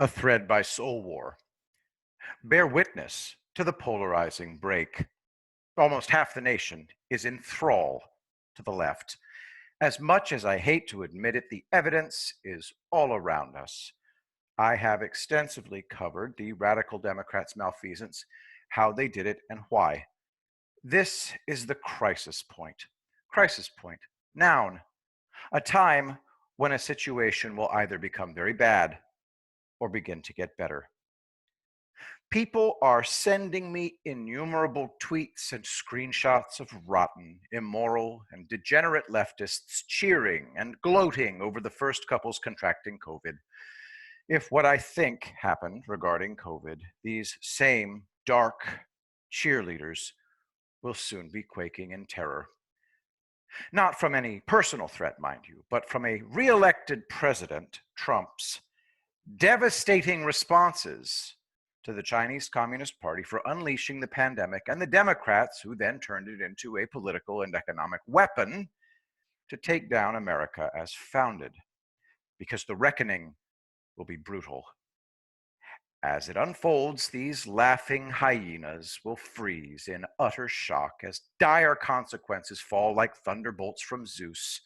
A thread by Soul War. Bear witness to the polarizing break. Almost half the nation is in thrall to the left. As much as I hate to admit it, the evidence is all around us. I have extensively covered the radical Democrats' malfeasance, how they did it, and why. This is the crisis point. Crisis point. Noun. A time when a situation will either become very bad or begin to get better. People are sending me innumerable tweets and screenshots of rotten, immoral, and degenerate leftists cheering and gloating over the first couples contracting COVID. If what I think happened regarding COVID, these same dark cheerleaders will soon be quaking in terror. Not from any personal threat, mind you, but from a re-elected President Trump's devastating responses to the Chinese Communist Party for unleashing the pandemic, and the Democrats who then turned it into a political and economic weapon to take down America as founded, because the reckoning will be brutal. As it unfolds, these laughing hyenas will freeze in utter shock as dire consequences fall like thunderbolts from Zeus,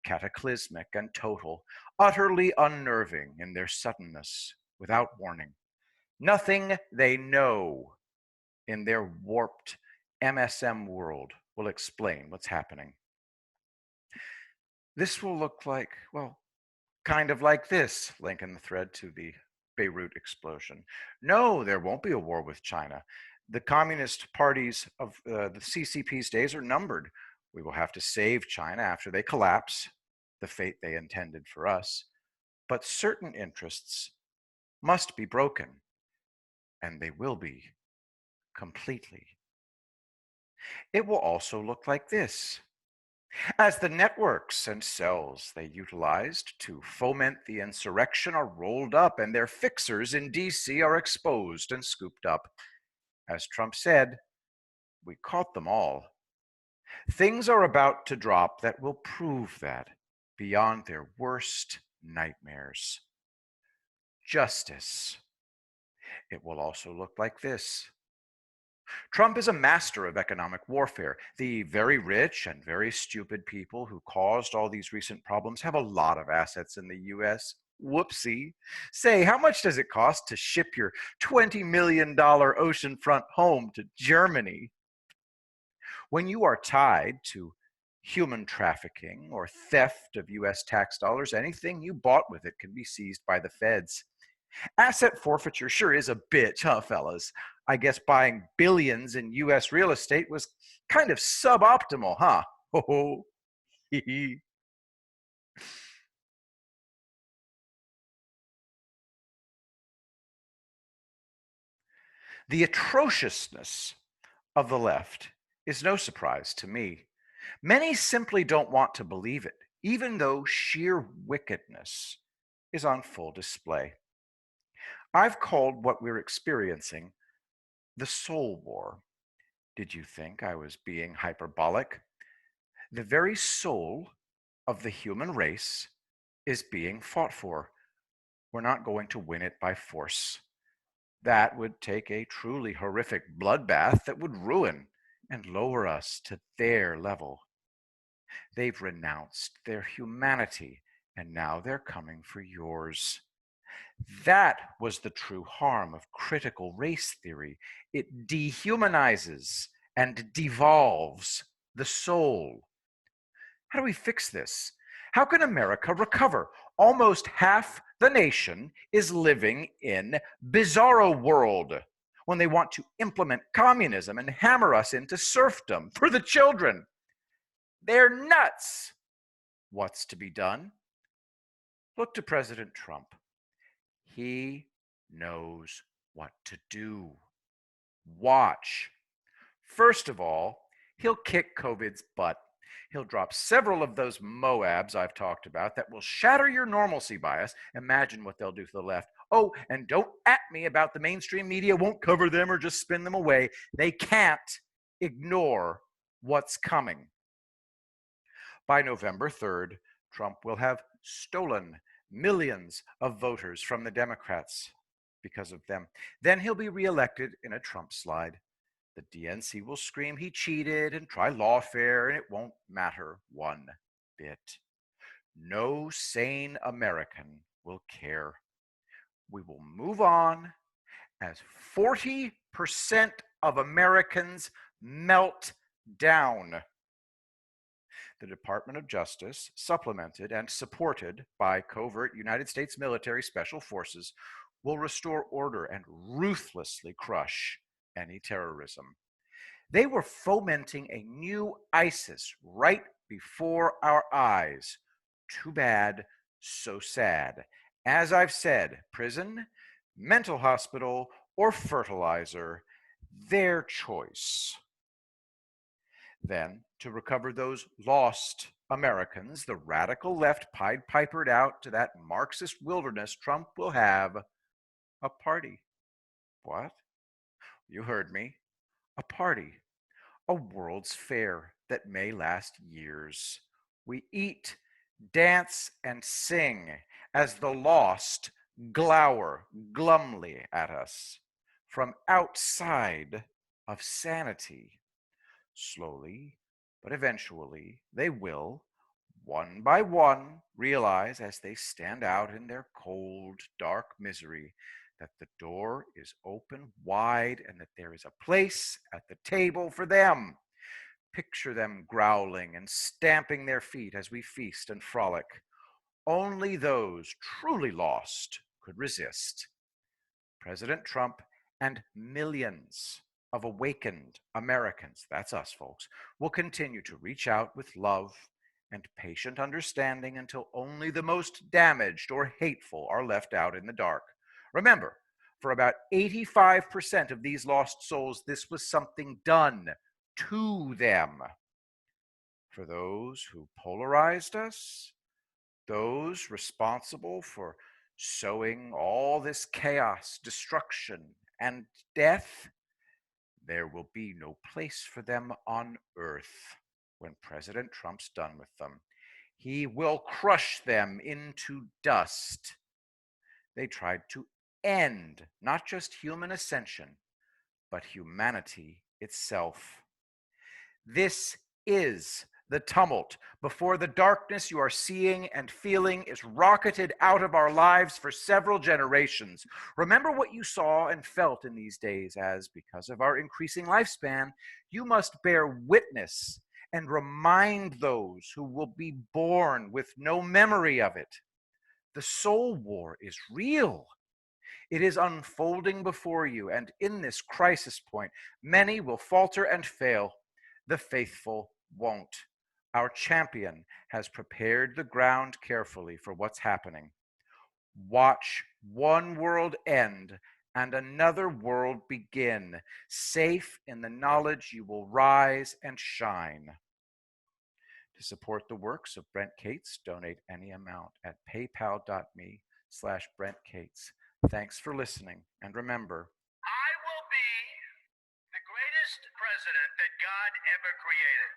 cataclysmic and total, utterly unnerving in their suddenness, without warning. Nothing they know in their warped MSM world will explain what's happening. This will look like, well, kind of like this, link in the thread to the Beirut explosion. No, there won't be a war with China. The Communist parties of the CCP's days are numbered. We will have to save China after they collapse, the fate they intended for us. But certain interests must be broken, and they will be completely. It will also look like this. As the networks and cells they utilized to foment the insurrection are rolled up and their fixers in DC are exposed and scooped up. As Trump said, we caught them all. Things are about to drop that will prove that beyond their worst nightmares. Justice. It will also look like this. Trump is a master of economic warfare. The very rich and very stupid people who caused all these recent problems have a lot of assets in the US. Whoopsie. Say, how much does it cost to ship your $20 million oceanfront home to Germany? When you are tied to human trafficking or theft of US tax dollars, anything you bought with it can be seized by the feds. Asset forfeiture sure is a bitch, huh, fellas? I guess buying billions in US real estate was kind of suboptimal, huh? Oh, hee. The atrociousness of the left is no surprise to me. Many simply don't want to believe it, even though sheer wickedness is on full display. I've called what we're experiencing the soul war. Did you think I was being hyperbolic? The very soul of the human race is being fought for. We're not going to win it by force. That would take a truly horrific bloodbath that would ruin and lower us to their level. They've renounced their humanity, and now they're coming for yours. That was the true harm of critical race theory. It dehumanizes and devolves the soul. How do we fix this? How can America recover? Almost half the nation is living in bizarro world when they want to implement communism and hammer us into serfdom for the children. They're nuts. What's to be done? Look to President Trump. He knows what to do. Watch. First of all, he'll kick COVID's butt. He'll drop several of those MOABs I've talked about that will shatter your normalcy bias. Imagine what they'll do to the left. Oh, and don't at me about the mainstream media won't cover them or just spin them away. They can't ignore what's coming. By November 3rd, Trump will have stolen millions of voters from the Democrats. because of them. Then he'll be reelected in a Trump slide. The DNC will scream he cheated and try lawfare, and it won't matter one bit. No sane American will care. We will move on as 40% of Americans melt down. The Department of Justice, supplemented and supported by covert United States military special forces, will restore order and ruthlessly crush any terrorism. They were fomenting a new ISIS right before our eyes. Too bad, so sad. As I've said, prison, mental hospital, or fertilizer, their choice. Then, to recover those lost Americans, the radical left Pied Pipered out to that Marxist wilderness. Trump will have a party. What? You heard me. A party. A World's Fair that may last years. We eat, dance, and sing as the lost glower glumly at us from outside of sanity. Slowly, but eventually, they will, one by one, realize as they stand out in their cold, dark misery that the door is open wide and that there is a place at the table for them. Picture them growling and stamping their feet as we feast and frolic. Only those truly lost could resist. President Trump and millions of awakened Americans, that's us folks, will continue to reach out with love and patient understanding until only the most damaged or hateful are left out in the dark. Remember, for about 85% of these lost souls, this was something done to them. For those who polarized us, those responsible for sowing all this chaos, destruction, and death, there will be no place for them on earth when President Trump's done with them. He will crush them into dust. They tried to end not just human ascension, but humanity itself. This is the tumult before the darkness you are seeing and feeling is rocketed out of our lives for several generations. Remember what you saw and felt in these days, as because of our increasing lifespan, you must bear witness and remind those who will be born with no memory of it. The soul war is real. It is unfolding before you, and in this crisis point, many will falter and fail. The faithful won't. Our champion has prepared the ground carefully for what's happening. Watch one world end and another world begin, safe in the knowledge you will rise and shine. To support the works of Brent Cates, donate any amount at paypal.me/Brent Cates. Thanks for listening, and remember, I will be the greatest president that God ever created.